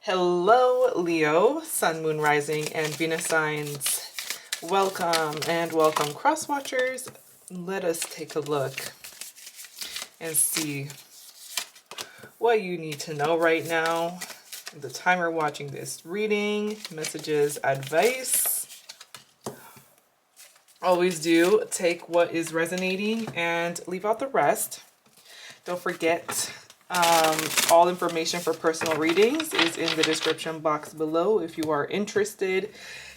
Hello, Leo, Sun, Moon, Rising, and Venus signs. Welcome and welcome, cross watchers. Let us take a look and see what you need to know right now. The time you're watching this reading, messages, advice. Always do take what is resonating and leave out the rest. Don't forget, all information for personal readings is in the description box below. If you are interested,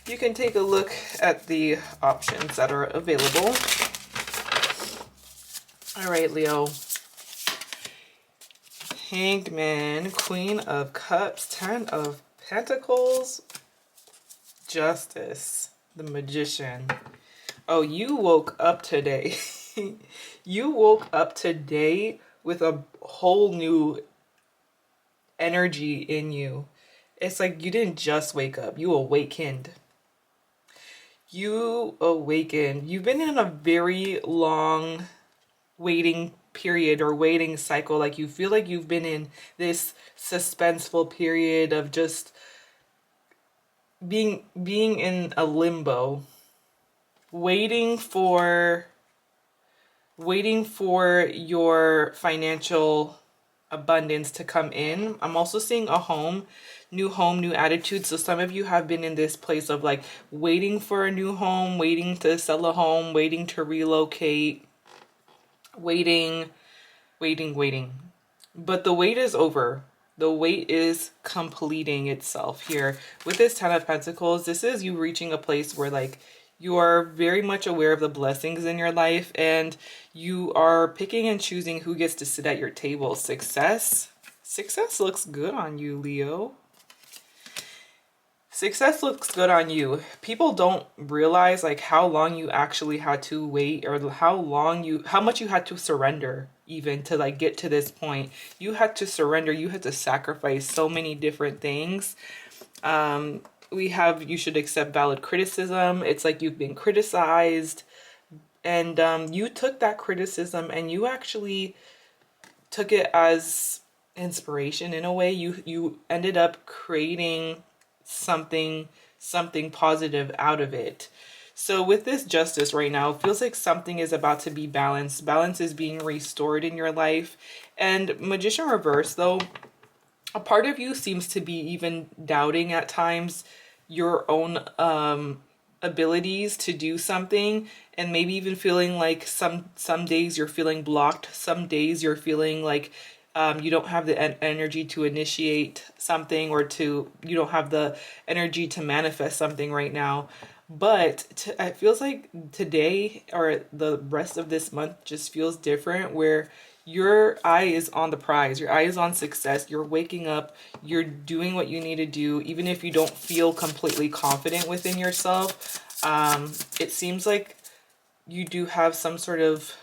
you can take a look at the options that are available. All right, Leo. Hanged Man, Queen of Cups, Ten of Pentacles, Justice, the Magician. Oh, you woke up today. You woke up today with a whole new energy in you. It's like you didn't just wake up, you awakened. You awakened. You've been in a very long waiting period or waiting cycle. Like you feel like you've been in this suspenseful period of just being in a limbo, waiting for your financial abundance to come in. I'm also seeing a home, new attitude. So some of you have been in this place of like waiting for a new home, waiting to sell a home, waiting to relocate, waiting. But the wait is over. The wait is completing itself here. With this Ten of Pentacles, this is you reaching a place where like you are very much aware of the blessings in your life and you are picking and choosing who gets to sit at your table. Success looks good on you, Leo. Success looks good on you. People don't realize like how long you actually had to wait or how much you had to surrender even to like get to this point. You had to surrender. You had to sacrifice so many different things. We have, you should accept valid criticism. It's like you've been criticized and you took that criticism and you actually took it as inspiration in a way. You ended up creating something positive out of it. So with this Justice right now, it feels like something is about to be balanced. Balance is being restored in your life. And Magician reverse though, a part of you seems to be even doubting at times your own abilities to do something, and maybe even feeling like some days you're feeling blocked, some days you're feeling like you don't have the energy to initiate something, or you don't have the energy to manifest something right now. But it feels like today or the rest of this month just feels different, where your eye is on the prize, your eye is on success. You're waking up, you're doing what you need to do, even if you don't feel completely confident within yourself. It seems like you do have some sort of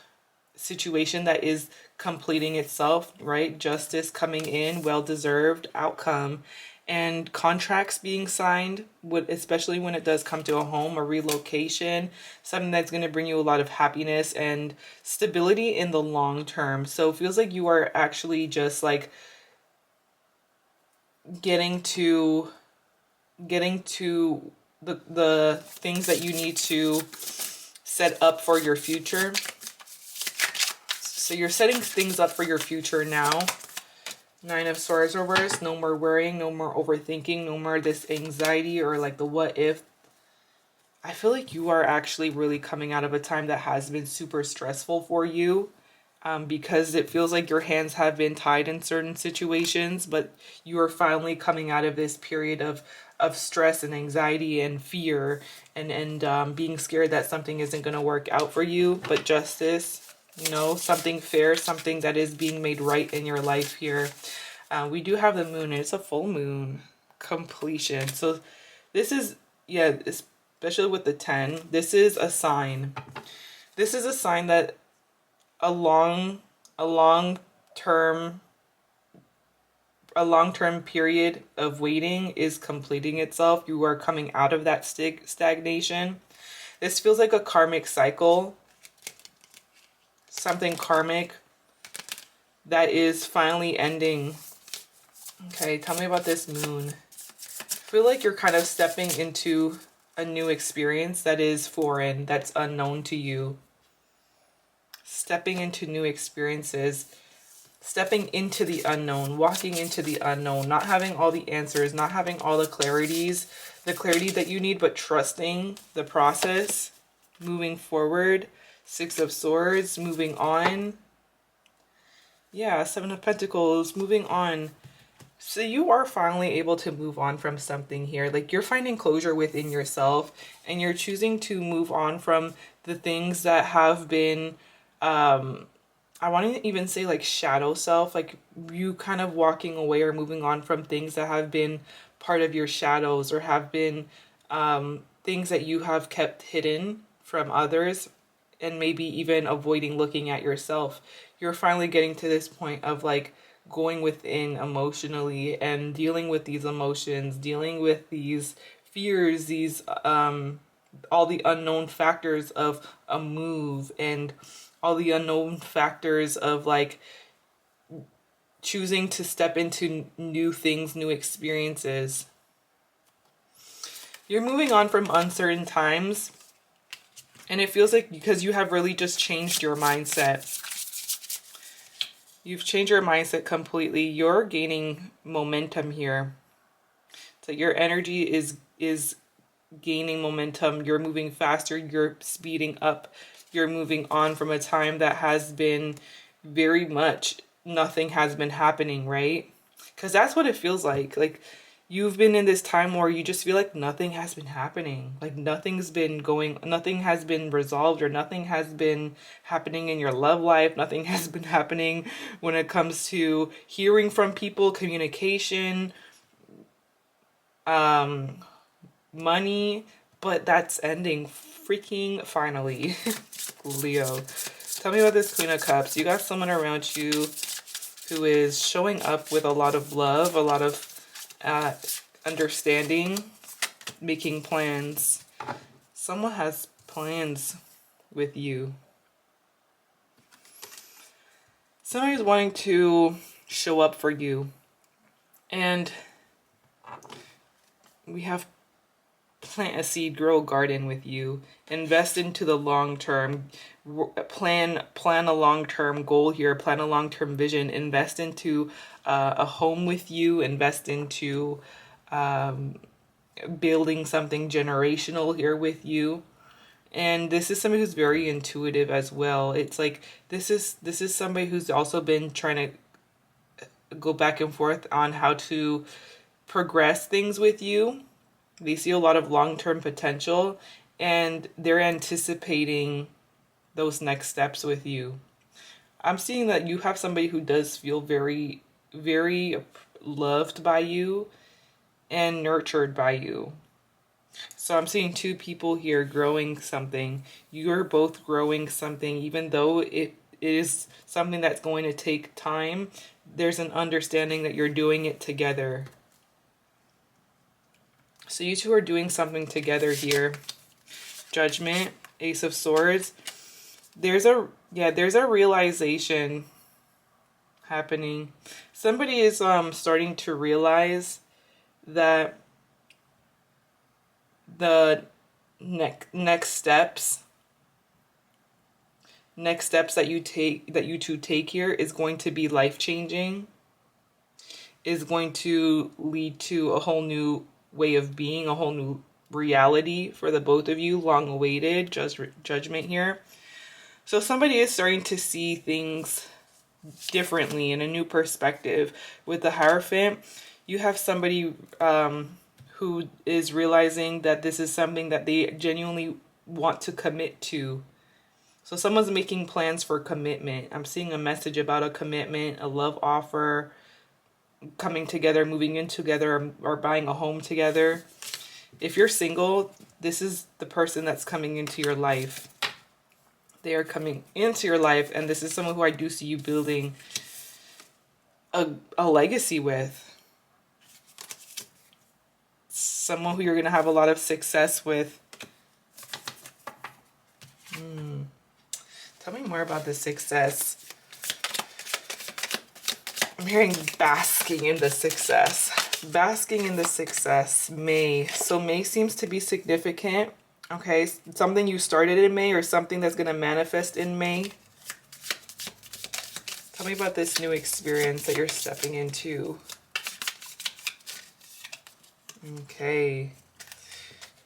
situation that is completing itself, right? Justice coming in, well-deserved outcome, and contracts being signed, especially when it does come to a home, a relocation, something that's going to bring you a lot of happiness and stability in the long term. So it feels like you are actually just like getting to the things that you need to set up for your future. So you're setting things up for your future now. Nine of Swords reverse. No more worrying, no more overthinking, no more this anxiety or like the what if. I feel like you are actually really coming out of a time that has been super stressful for you, because it feels like your hands have been tied in certain situations, but you are finally coming out of this period of stress and anxiety and fear and being scared that something isn't going to work out for you. But Justice, you know, something fair, something that is being made right in your life here. We do have the moon, and it's a full moon completion. So this is, yeah, especially with the 10, this is a sign. This is a sign that a long-term period of waiting is completing itself. You are coming out of that stagnation. This feels like a karmic cycle. Something karmic that is finally ending. Okay, tell me about this moon. I feel like you're kind of stepping into a new experience that is foreign, that's unknown to you. Stepping into new experiences, stepping into the unknown, walking into the unknown, not having all the answers, not having all the clarity that you need, but trusting the process, moving forward. Six of Swords, moving on. Yeah, Seven of Pentacles, moving on. So you are finally able to move on from something here. Like, you're finding closure within yourself, and you're choosing to move on from the things that have been, I want to even say like shadow self, like you kind of walking away or moving on from things that have been part of your shadows, or have been things that you have kept hidden from others, and maybe even avoiding looking at yourself. You're finally getting to this point of like going within emotionally and dealing with these emotions, dealing with these fears, these all the unknown factors of a move, and all the unknown factors of like choosing to step into new things, new experiences. You're moving on from uncertain times, and it feels like because you have really just changed your mindset. You've changed your mindset completely. You're gaining momentum here. So your energy is gaining momentum. You're moving faster. You're speeding up. You're moving on from a time that has been very much nothing has been happening, right? Because that's what it feels like. Like, you've been in this time where you just feel like nothing has been happening. Like nothing has been resolved, or nothing has been happening in your love life. Nothing has been happening when it comes to hearing from people, communication, money, but that's ending freaking finally. Leo, tell me about this Queen of Cups. You got someone around you who is showing up with a lot of love, a lot of understanding, making plans. Someone has plans with you. Somebody's wanting to show up for you. And we have plant a seed, grow a garden with you. Invest into the long term. Plan a long term goal here. Plan a long term vision. Invest into a home with you. Invest into building something generational here with you. And this is somebody who's very intuitive as well. It's like this is somebody who's also been trying to go back and forth on how to progress things with you. They see a lot of long-term potential, and they're anticipating those next steps with you. I'm seeing that you have somebody who does feel very, very loved by you and nurtured by you. So I'm seeing two people here growing something. You're both growing something, even though it is something that's going to take time. There's an understanding that you're doing it together. So you two are doing something together here. Judgment, Ace of Swords. There's a realization happening. Somebody is starting to realize that the next steps that you two take here is going to be life-changing, is going to lead to a whole new way of being, a whole new reality for the both of you, long awaited judgment here. So somebody is starting to see things differently, in a new perspective. With the Hierophant, you have somebody who is realizing that this is something that they genuinely want to commit to. So someone's making plans for commitment. I'm seeing a message about a commitment, a love offer, coming together, moving in together, or buying a home together. If you're single, this is the person that's coming into your life. They are coming into your life, and this is someone who I do see you building a legacy with. Someone who you're going to have a lot of success with. Tell me more about the success. hearing basking in the success. Basking in the success. May. So May seems to be significant. Okay, something you started in May or something that's going to manifest in May. Tell me about this new experience that you're stepping into. Okay.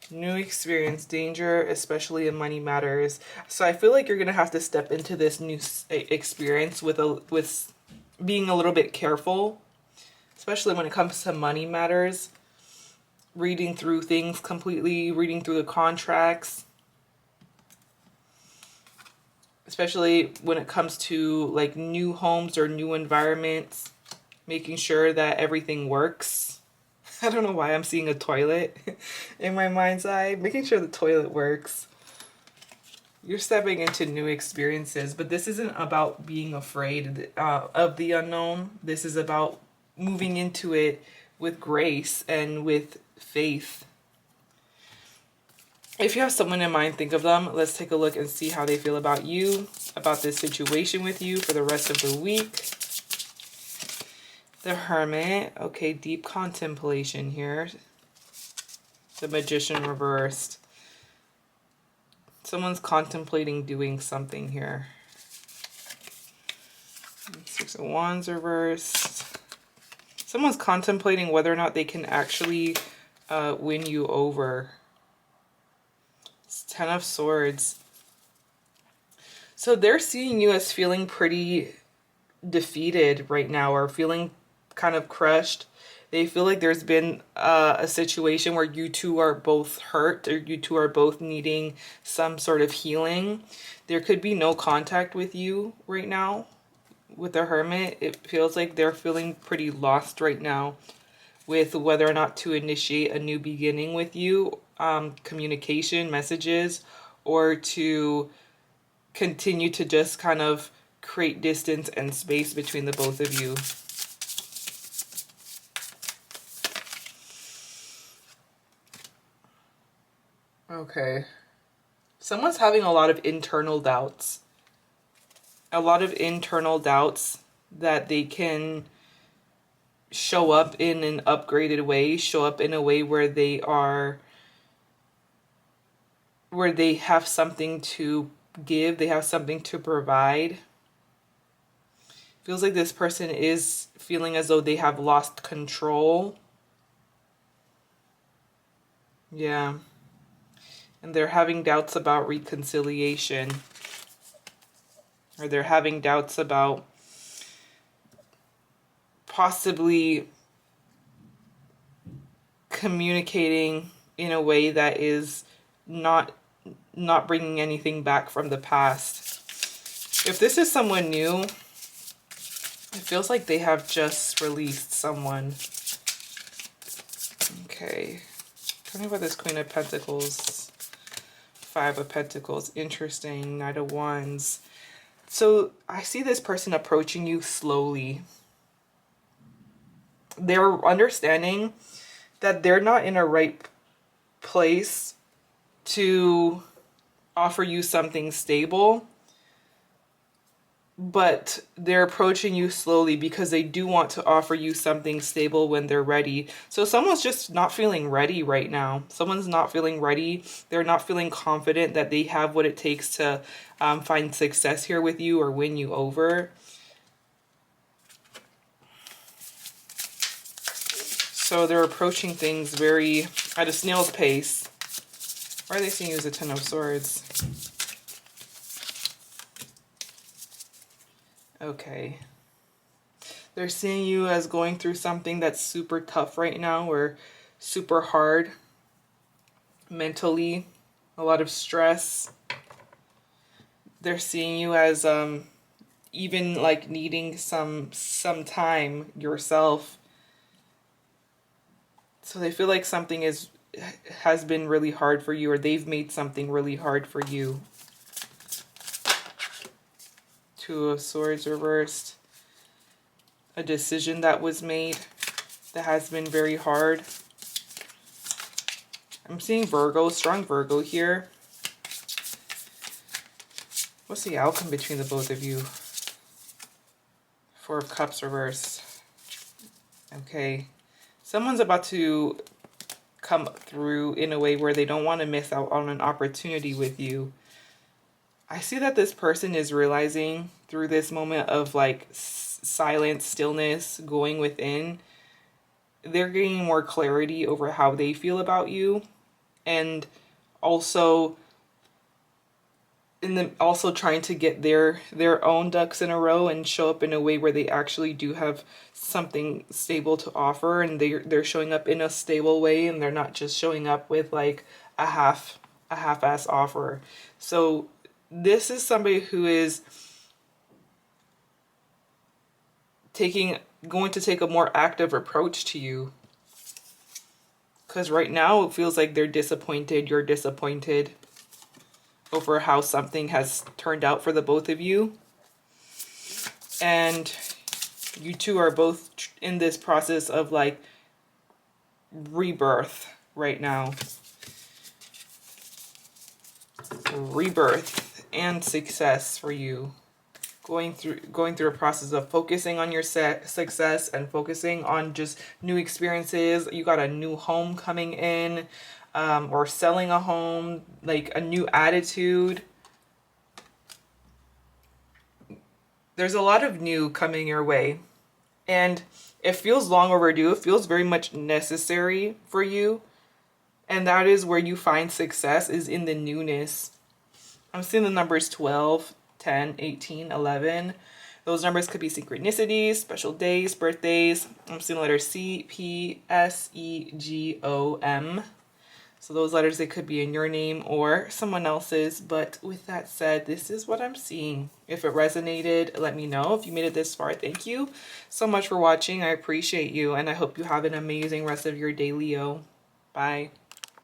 New experience, danger, especially in money matters. So I feel like you're going to have to step into this new experience with being a little bit careful, especially when it comes to money matters. Reading through things completely, reading through the contracts. Especially when it comes to like new homes or new environments, making sure that everything works. I don't know why I'm seeing a toilet in my mind's eye. Making sure the toilet works. You're stepping into new experiences, but this isn't about being afraid of the unknown. This is about moving into it with grace and with faith. If you have someone in mind, think of them. Let's take a look and see how they feel about you, about this situation with you for the rest of the week. The Hermit. Okay, deep contemplation here. The Magician reversed. Someone's contemplating doing something here. Six of Wands reversed. Someone's contemplating whether or not they can actually win you over. It's Ten of Swords. So they're seeing you as feeling pretty defeated right now, or feeling kind of crushed. They feel like there's been a situation where you two are both hurt, or you two are both needing some sort of healing. There could be no contact with you right now. With the Hermit, it feels like they're feeling pretty lost right now with whether or not to initiate a new beginning with you, communication, messages, or to continue to just kind of create distance and space between the both of you. Okay. Someone's having a lot of internal doubts. A lot of internal doubts that they can show up in an upgraded way, show up in a way where they have something to give, they have something to provide. Feels like this person is feeling as though they have lost control. Yeah. And they're having doubts about reconciliation. Or they're having doubts about possibly communicating in a way that is not bringing anything back from the past. If this is someone new, it feels like they have just released someone. Okay. Tell me about this Queen of Pentacles. Five of Pentacles. Interesting. Knight of Wands. So I see this person approaching you slowly. They're understanding that they're not in a right place to offer you something stable, but they're approaching you slowly because they do want to offer you something stable when they're ready. So someone's just not feeling ready right now. Someone's not feeling ready. They're not feeling confident that they have what it takes to find success here with you or win you over. So they're approaching things very at a snail's pace. Why are they seeing you as a Ten of Swords? Okay. They're seeing you as going through something that's super tough right now, or super hard mentally, a lot of stress. They're seeing you as even like needing some time yourself. So they feel like something has been really hard for you, or they've made something really hard for you. Two of Swords reversed. A decision that was made that has been very hard. I'm seeing Virgo, strong Virgo here. What's the outcome between the both of you? Four of Cups reversed. Okay. Someone's about to come through in a way where they don't want to miss out on an opportunity with you. I see that this person is realizing through this moment of like silence, stillness, going within, they're gaining more clarity over how they feel about you, and also also trying to get their own ducks in a row and show up in a way where they actually do have something stable to offer, and they're showing up in a stable way, and they're not just showing up with like a half-ass offer. So this is somebody who is going to take a more active approach to you, because right now it feels like they're disappointed, you're disappointed over how something has turned out for the both of you. And you two are both in this process of like rebirth right now. Rebirth and success for you. Going through a process of focusing on your success and focusing on just new experiences. You got a new home coming in, or selling a home, like a new attitude. There's a lot of new coming your way, and it feels long overdue. It feels very much necessary for you, and that is where you find success, is in the newness. I'm seeing the numbers 12, 10, 18, 11. Those numbers could be synchronicities, special days, birthdays. I'm seeing the letters C, P, S, E, G, O, M. So those letters, they could be in your name or someone else's. But with that said, this is what I'm seeing. If it resonated, let me know. If you made it this far, thank you so much for watching. I appreciate you, and I hope you have an amazing rest of your day, Leo. Bye.